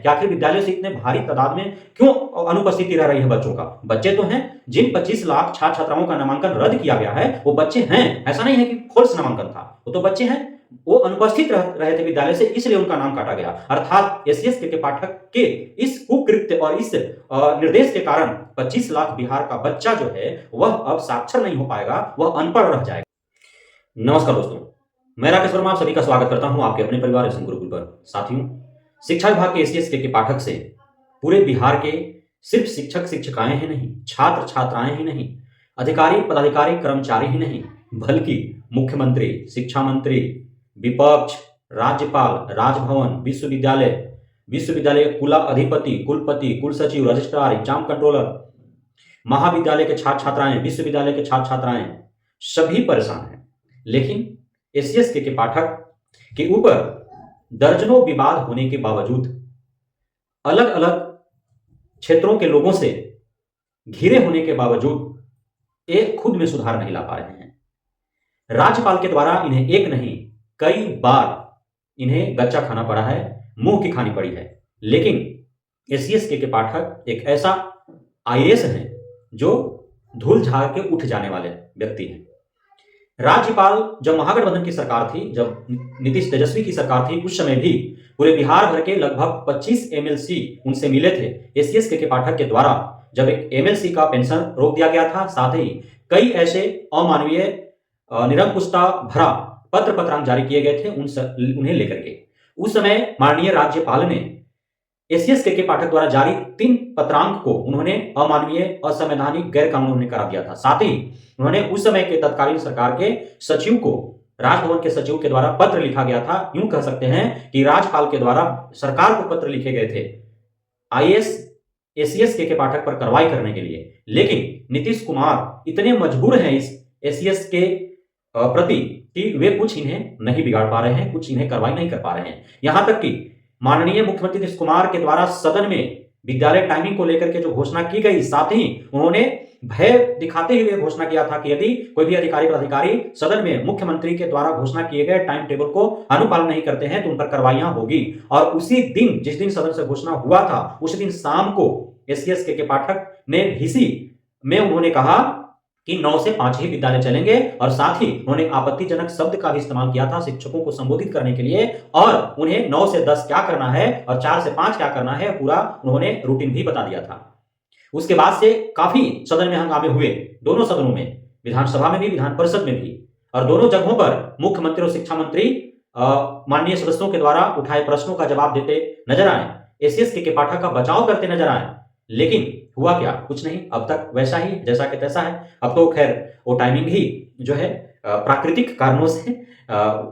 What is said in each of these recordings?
कि आखिर विद्यालय से इतने भारी तादाद में क्यों अनुपस्थिति रह रही है बच्चों का। बच्चे तो हैं, जिन 25 लाख छात्र छात्राओं का नामांकन रद्द किया गया है वो बच्चे हैं, ऐसा नहीं है कि फोर्स नामांकन था, वो तो बच्चे हैं, वो अनुपस्थित रहे थे विद्यालय से, इसलिए उनका नाम काटा गया। अर्थात एससीएस के पाठक के इस कुकृत्य और इस निर्देश के कारण 25 लाख बिहार का बच्चा जो है वह अब साक्षर नहीं हो पाएगा, वह अनपढ़ रह जाएगा। नमस्कार दोस्तों, मैं राकेश वर्मा आप सभी का स्वागत करता हूं आपके अपने परिवार एसएम गुरुकुल पर। साथियों, शिक्षा विभाग के एससीएस के पाठक से पूरे बिहार के सिर्फ शिक्षक शिक्षिकाएं ही नहीं, छात्र छात्राएं ही नहीं, अधिकारी पदाधिकारी कर्मचारी ही नहीं, बल्कि मुख्यमंत्री, शिक्षा मंत्री, विपक्ष, राज्यपाल, राजभवन, विश्वविद्यालय कुलाधिपति, कुलपति, कुलसचिव, रजिस्ट्रार, एग्जाम कंट्रोलर, महाविद्यालय के छात्र छात्राएं, विश्वविद्यालय के छात्र छात्राएं सभी परेशान हैं। लेकिन एससीएस के पाठक के ऊपर दर्जनों विवाद होने के बावजूद, अलग अलग क्षेत्रों के लोगों से घिरे होने के बावजूद एक खुद में सुधार नहीं ला पा रहे हैं। राज्यपाल के द्वारा इन्हें एक नहीं कई बार इन्हें गच्चा खाना पड़ा है, मुंह की खानी पड़ी है। लेकिन एससीएस के पाठक एक ऐसा आईएएस है जो धूल झाड़ के उठ जाने वाले व्यक्ति हैं। राज्यपाल जब महागठबंधन की सरकार थी, जब नीतीश तेजस्वी की सरकार थी, उस समय भी पूरे बिहार भर के लगभग 25 एमएलसी उनसे मिले थे। एससीएस के पाठक के द्वारा जब एक एमएलसी का पेंशन रोक दिया गया था, साथ ही कई ऐसे अमानवीय निरंकुशता भरा पत्रांक जारी किए गए थे उन्हें लेकर के। उस समय माननीय राज्यपाल ने एससीएस के पाठक द्वारा जारी 3 पत्रांक को उन्होंने अमानवीय, असंवैधानिक, गैर कानूनी करार दिया था। साथ ही उन्होंने उस समय के तत्कालीन सरकार के सचिव को, राजभवन के सचिव के द्वारा पत्र लिखा गया था। यूं कह सकते हैं कि राज्यपाल के द्वारा सरकार को पत्र लिखे गए थे आईएएस एससीएस के पाठक पर कार्रवाई करने के लिए। लेकिन नीतीश कुमार इतने मजबूर हैं इस एससीएस के प्रति कि वे कुछ इन्हें नहीं बिगाड़ पा रहे हैं, कुछ इन्हें कार्रवाई नहीं कर पा रहे हैं। यहां तक कि माननीय मुख्यमंत्री नीतीश कुमार के द्वारा सदन में विद्यालय टाइमिंग को लेकर के जो घोषणा की गई, साथ ही उन्होंने भय दिखाते हुए घोषणा किया था कि यदि कोई भी अधिकारी पदाधिकारी सदन में मुख्यमंत्री के द्वारा घोषणा किए गए टाइम टेबल को अनुपालन नहीं करते हैं तो उन पर कार्रवाइयां होगी। और उसी दिन, जिस दिन सदन से घोषणा हुआ था, उस दिन शाम को एससीएस के पाठक ने भीसी में उन्होंने कहा कि 9 से 5 ही विद्यालय चलेंगे, और साथ ही उन्होंने आपत्तिजनक शब्द का भी इस्तेमाल किया था शिक्षकों को संबोधित करने के लिए, और उन्हें 9 से 10 क्या करना है और 4 से 5 क्या करना है, पूरा उन्होंने रूटीन भी बता दिया था। उसके बाद से काफी सदन में हंगामे हुए, दोनों सदनों में, विधानसभा में भी, विधान परिषद में भी, और दोनों जगहों पर मुख्यमंत्री और शिक्षा मंत्री माननीय सदस्यों के द्वारा उठाए प्रश्नों का जवाब देते नजर आए, एससीएस के पाठक का बचाव करते नजर आए। लेकिन हुआ क्या? कुछ नहीं, अब तक वैसा ही जैसा कि तैसा है। अब तो खैर वो टाइमिंग ही जो है प्राकृतिक कारणों से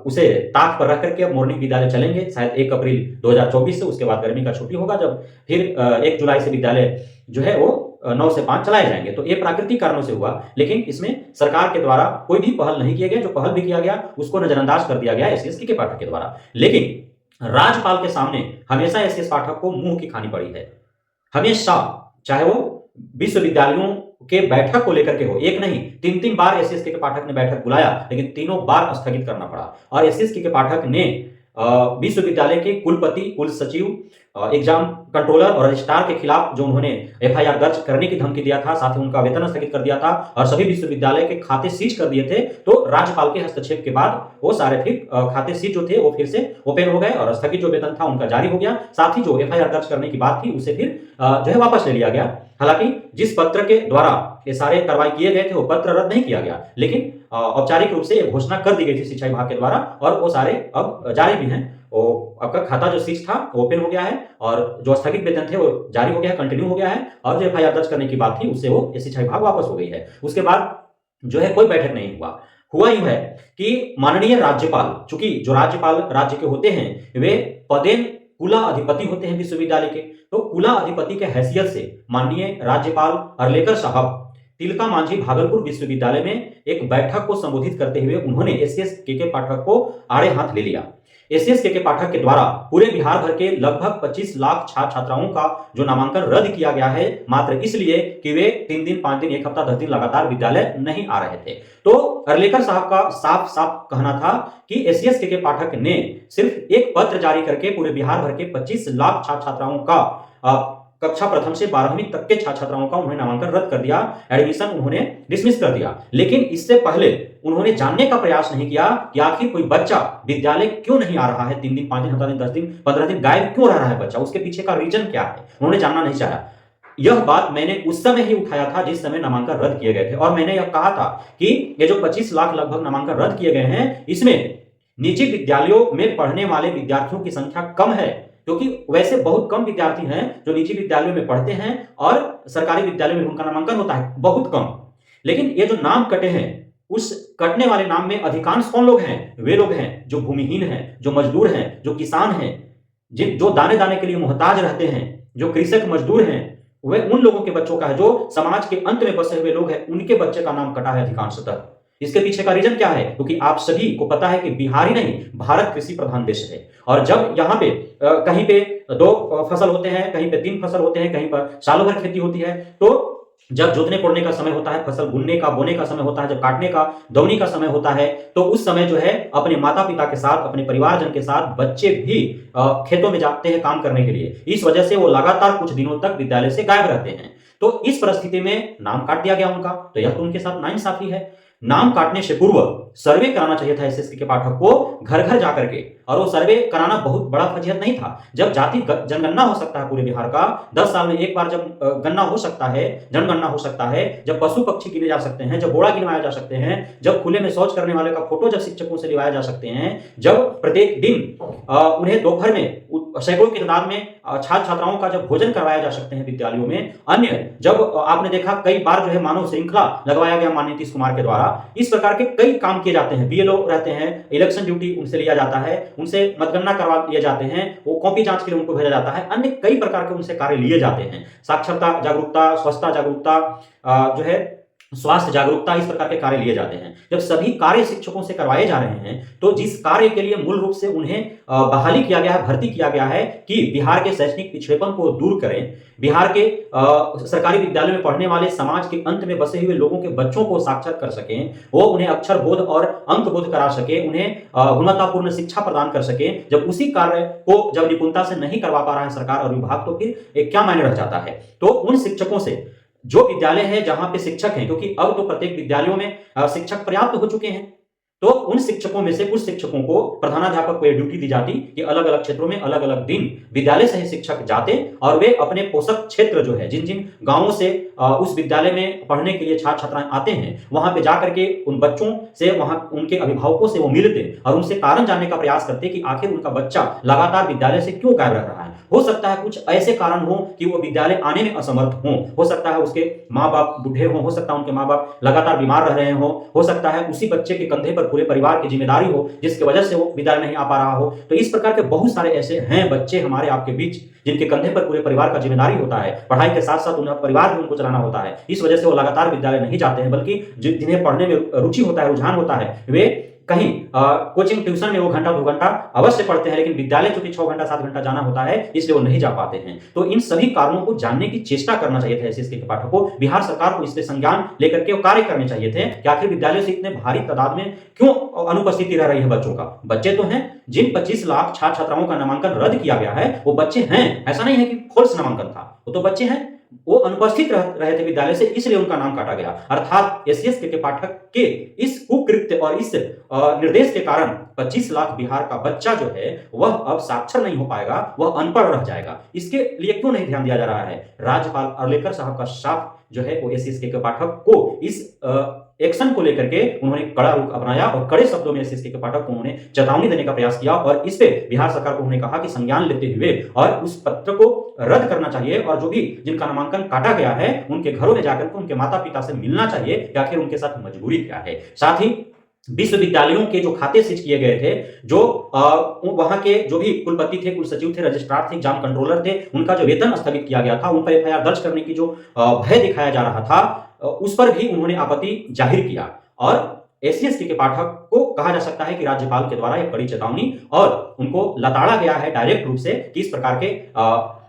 उसे ताक पर रख करके अब मॉर्निंग विद्यालय चलेंगे, शायद 1 अप्रैल 2024 से। उसके बाद गर्मी का छुट्टी होगा, जब फिर 1 जुलाई से विद्यालय जो है वो 9 से 5 चलाए जाएंगे। तो ये प्राकृतिक कारणों से हुआ, लेकिन इसमें सरकार के द्वारा कोई भी पहल नहीं किया गया। जो पहल भी किया गया उसको नजरअंदाज कर दिया गया एससीएस के पाठक के द्वारा। लेकिन राज्यपाल के सामने हमेशा एससीएस पाठक को मुंह की खानी पड़ी है, हमेशा, चाहे वो विश्वविद्यालयों के बैठक को लेकर के हो। एक नहीं, 3 बार एससीएस के पाठक ने बैठक बुलाया, लेकिन तीनों बार स्थगित करना पड़ा। और एससीएस के पाठक ने विश्वविद्यालय के कुलपति, कुल सचिव, एग्जाम कंट्रोलर और रजिस्ट्रार के खिलाफ जो उन्होंने एफआईआर दर्ज करने की धमकी दिया था, साथ ही उनका वेतन स्थगित कर दिया था और सभी विश्वविद्यालय के खाते सीज कर दिए थे। तो राज्यपाल के हस्तक्षेप के बाद वो सारे फिर खाते सीज जो थे वो फिर से ओपन हो गए और स्थगित जो वेतन था उनका जारी हो गया। साथ ही जो एफआईआर दर्ज करने की बात थी उसे फिर जो है वापस ले लिया गया। हालांकि जिस पत्र के द्वारा ये सारे कार्रवाई किए गए थे वो पत्र रद्द नहीं किया गया, लेकिन औपचारिक रूप से घोषणा कर दी गई थी शिक्षा विभाग के द्वारा, और वो सारे अब जारी भी हैं। वो आपका खाता जो सीज था वो ओपन हो गया है, और जो स्थगित वेतन थे वो जारी हो गया है, कंटिन्यू हो गया है, और जो एफआईआर दर्ज करने की बात थी उससे वो शिक्षा विभाग वापस हो गई है। उसके बाद जो है कोई बैठक नहीं हुआ यूं है कि माननीय राज्यपाल, चूंकि जो राज्यपाल राज्य के होते हैं वे पदेन कुला अधिपति होते हैं विश्वविद्यालय के, तो कुला अधिपति के हैसियत से माननीय राज्यपाल अर्लेकर साहब तिलका मांझी भागलपुर विश्वविद्यालय में एक बैठक को संबोधित करते हुए उन्होंने एससीएस के पाठक को आड़े हाथ ले लिया। एससीएस के पाठक के द्वारा पूरे बिहार भर के लगभग 25 लाख छात्र छात्राओं का जो नामांकन रद्द किया गया है मात्र इसलिए कि वे 3 दिन 5 दिन 1 हफ्ता 10 दिन लगातार विद्यालय नहीं आ रहे थे। तो अर्लेकर साहब का साफ साफ कहना था कि एससीएस के पाठक ने सिर्फ एक पत्र जारी करके पूरे बिहार भर के 25 लाख छात्र छात्राओं का कक्षा प्रथम से 12वीं तक के छात्र छात्राओं का उन्होंने नामांकन रद्द कर दिया, एडमिशन उन्होंने डिसमिस कर दिया। लेकिन इससे पहले उन्होंने जानने का प्रयास नहीं किया कि आखिर कोई बच्चा विद्यालय क्यों नहीं आ रहा है, 3 दिन 5 दिन 7 दिन 10 दिन 15 दिन गायब क्यों रह रहा है बच्चा, उसके पीछे का रीजन क्या है, उन्होंने जानना नहीं चाहा। यह बात मैंने उस समय ही उठाया था जिस समय नामांकन रद्द किए गए थे, और मैंने यह कहा था कि ये जो 25 लाख लगभग नामांकन रद्द किए गए हैं, इसमें निजी विद्यालयों में पढ़ने वाले विद्यार्थियों की संख्या कम है, क्योंकि वैसे बहुत कम विद्यार्थी हैं जो निजी विद्यालयों में पढ़ते हैं और सरकारी विद्यालयों में उनका नामांकन होता है, बहुत कम। लेकिन ये जो नाम कटे हैं, उस कटने वाले नाम में अधिकांश कौन लोग हैं? वे लोग हैं जो भूमिहीन हैं, जो मजदूर हैं, जो किसान हैं, जो दाने दाने के लिए मोहताज रहते हैं, जो कृषक मजदूर हैं, वे उन लोगों के बच्चों का है जो समाज के अंत में बसे हुए लोग हैं, उनके बच्चे का नाम कटा है अधिकांशतः। इसके पीछे का रीजन क्या है? क्योंकि आप सभी को पता है कि बिहार ही नहीं, भारत कृषि प्रधान देश है, और जब यहाँ पे कहीं पे 2 फसल होते हैं, कहीं पे 3 फसल होते हैं, कहीं पर सालों भर खेती होती है, तो जब जोतने कोड़ने का समय होता है, फसल बुनने का बोने का समय होता है, जब काटने का दौनी का समय होता है, तो उस समय जो है अपने माता पिता के साथ, अपने परिवारजन के साथ बच्चे भी खेतों में जाते हैं काम करने के लिए। इस वजह से वो लगातार कुछ दिनों तक विद्यालय से गायब रहते हैं। तो इस परिस्थिति में नाम काट दिया गया उनका, तो यह तो उनके साथ नाइंसाफी है। नाम काटने से पूर्व सर्वे कराना चाहिए था एसएससी के पाठक को घर घर जाकर के, और वो सर्वे कराना बहुत बड़ा फजीहत नहीं था। जब जाति जनगणना हो सकता है पूरे बिहार का, 10 साल में एक बार जब गणना हो सकता है, जनगणना हो सकता है, जब पशु पक्षी गिने जा सकते हैं, जब बोड़ा गिनवाया जा सकते हैं, जब खुले में शौच करने वाले का फोटो जब शिक्षकों से लिवाया जा सकते हैं, जब प्रत्येक दिन उन्हें दोपहर में सैकड़ों की तादाद में छात्र छात्राओं का जब भोजन करवाया जा सकते हैं विद्यालयों में, अन्य जब आपने देखा कई बार जो है मानव श्रृंखला लगवाया गया माननीय नीतीश कुमार के द्वारा, इस प्रकार के कई काम किए जाते हैं। बीएलओ रहते हैं, इलेक्शन ड्यूटी उनसे लिया जाता है, उनसे मतगणना करवा लिए जाते हैं, वो कॉपी जांच के लिए उनको भेजा जाता है, अन्य कई प्रकार के उनसे कार्य लिए जाते हैं। साक्षरता जागरूकता, स्वच्छता जागरूकता, जो है स्वास्थ्य जागरूकता, इस प्रकार के कार्य लिए जाते हैं। जब सभी कार्य शिक्षकों से करवाए जा रहे हैं, तो जिस कार्य के लिए मूल रूप से उन्हें बहाली किया गया है, भर्ती किया गया है कि बिहार के शैक्षणिक पिछड़ेपन को दूर करें, बिहार के सरकारी विद्यालय में पढ़ने वाले समाज के अंत में बसे हुए लोगों के बच्चों को साक्षर कर सकें, वो उन्हें अक्षर बोध और अंक बोध करा सके, उन्हें गुणवत्तापूर्ण शिक्षा प्रदान कर सके, जब उसी कार्य को जब निपुणता से नहीं करवा पा रहा है सरकार और विभाग, तो फिर क्या मायने रह जाता है। तो उन शिक्षकों से, जो विद्यालय है जहां पे शिक्षक हैं, क्योंकि अब तो प्रत्येक विद्यालयों में शिक्षक पर्याप्त हो चुके हैं, तो उन शिक्षकों में से कुछ शिक्षकों को प्रधानाध्यापक को यह ड्यूटी दी जाती कि अलग अलग क्षेत्रों में अलग अलग दिन विद्यालय से ही शिक्षक जाते, और वे अपने पोषक क्षेत्र जो है, जिन जिन गांवों से उस विद्यालय में पढ़ने के लिए छात्र छात्राएं आते हैं, वहां पे जाकर के उन बच्चों से, वहां उनके अभिभावकों से वो मिलते और उनसे कारण जानने का प्रयास करते कि आखिर उनका बच्चा लगातार विद्यालय से क्यों गायब रह रहा है। हो सकता है कुछ ऐसे कारण हो कि वो विद्यालय आने में असमर्थ हो सकता है उसके माँ बाप बूढ़े हो सकता है उनके माँ बाप लगातार बीमार रह रहे हो सकता है उसी बच्चे के कंधे पर पूरे परिवार की जिम्मेदारी हो जिसकी वजह से वो विद्यालय नहीं आ पा रहा हो। तो इस प्रकार के बहुत सारे ऐसे हैं बच्चे हमारे आपके बीच जिनके कंधे पर पूरे परिवार का जिम्मेदारी होता है, पढ़ाई के साथ साथ उन्हें परिवार भी उनको चलाना होता है, इस वजह से वो लगातार विद्यालय नहीं जाते हैं, बल्कि जिन्हें पढ़ने में रुचि होता है, रुझान होता है, वे कहीं कोचिंग ट्यूशन में वो घंटा 2 घंटा अवश्य पढ़ते हैं, लेकिन विद्यालय चूंकि 6 घंटा 7 घंटा जाना होता है इसलिए वो नहीं जा पाते हैं। तो इन सभी कारणों को जानने की चेष्टा करना चाहिए था एसएससी के पाठकों को, बिहार सरकार को इससे संज्ञान लेकर के कार्य करने चाहिए थे कि आखिर विद्यालय से इतने भारी तादाद में क्यों अनुपस्थिति रह रही है बच्चों का। बच्चे तो हैं, जिन 25 लाख छात्र छात्राओं का नामांकन रद्द किया गया है वो बच्चे हैं, ऐसा नहीं है कि फोर्स नामांकन था, वो तो बच्चे हैं, वो अनुपस्थित रहे थे विद्यालय से, इसलिए उनका नाम काटा गया। अर्थात एससीएस के पाठक के इस कुकृत्य और इस निर्देश के कारण 25 लाख बिहार का बच्चा जो है वह अब साक्षर नहीं हो पाएगा, वह अनपढ़ रह जाएगा। इसके लिए क्यों नहीं ध्यान दिया जा रहा है? राज्यपाल अर्लेकर साहब का साफ जो है वो एससीएस के पाठक को इस एक्शन को लेकर के उन्होंने कड़ा रुख अपनाया और कड़े शब्दों में एससीएस के पाठक को उन्होंने चेतावनी देने का प्रयास किया, और इस पे बिहार सरकार को उन्होंने कहा कि संज्ञान लेते हुए और उस पत्र को रद्द करना चाहिए, और जो भी जिनका नामांकन काटा गया है उनके घरों में जाकर के उनके माता पिता से मिलना चाहिए कि आखिर उनके साथ मजबूरी क्या है। साथ ही विश्वविद्यालयों के जो खाते सीज किए गए थे, जो वहां के जो भी कुलपति थे, कुल सचिव थे, रजिस्ट्रार थे, एग्जाम कंट्रोलर थे, उनका जो वेतन स्थगित किया गया था, उन पर एफआईआर दर्ज करने की जो भय दिखाया जा रहा था, उस पर भी उन्होंने आपत्ति जाहिर किया। और SC/ST के पाठक को कहा जा सकता है कि राज्यपाल के द्वारा एक कड़ी चेतावनी और उनको लताड़ा गया है डायरेक्ट रूप से कि इस प्रकार के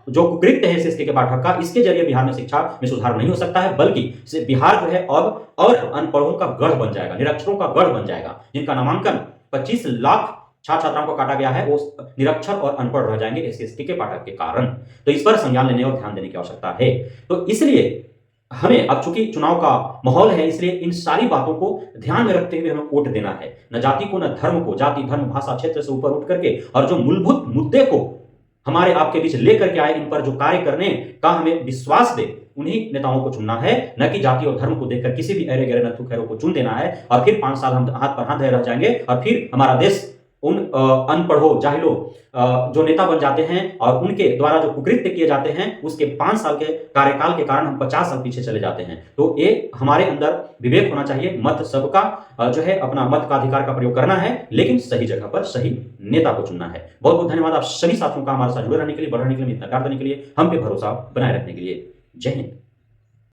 जो कुकृत्य है SC/ST के पाठक का, इसके जरिए बिहार में शिक्षा में सुधार नहीं हो सकता है, बल्कि बिहार जो है अब और अनपढ़ों का गढ़ बन जाएगा, निरक्षरों का गढ़ बन जाएगा। जिनका नामांकन 25 लाख छात्र छात्राओं को काटा गया है, वो निरक्षर और अनपढ़ रह जाएंगे SC/ST के पाठक के कारण। तो इस पर संज्ञान लेने और ध्यान देने की आवश्यकता है। तो इसलिए हमें अब चूंकि चुनाव का माहौल है, इसलिए इन सारी बातों को ध्यान में रखते हुए हमें वोट देना है। न जाति को, न धर्म को, जाति धर्म भाषा क्षेत्र से ऊपर उठ करके, और जो मूलभूत मुद्दे को हमारे आपके बीच लेकर के आए, इन पर जो कार्य करने का हमें विश्वास दे, उन्हीं नेताओं को चुनना है, न कि जाति और धर्म को देखकर किसी भी अरे गहरे नथु खैरों को चुन देना है। और फिर 5 साल हम हाथ पर हाथ धरे रह जाएंगे और फिर हमारा देश उन अनपढ़ों जाहिलों जो नेता बन जाते हैं और उनके द्वारा जो कुकृत्य किए जाते हैं, उसके 5 साल के कार्यकाल के कारण हम 50 साल पीछे चले जाते हैं। तो ये हमारे अंदर विवेक होना चाहिए। मत सबका जो है, अपना मत का अधिकार का प्रयोग करना है, लेकिन सही जगह पर सही नेता को चुनना है। बहुत बहुत धन्यवाद आप सभी साथियों का हमारे साथ जुड़े रहने के लिए, बढ़ रहने के लिए, इतना प्यार देने के लिए, हम पे भरोसा बनाए रखने के लिए। जय हिंद।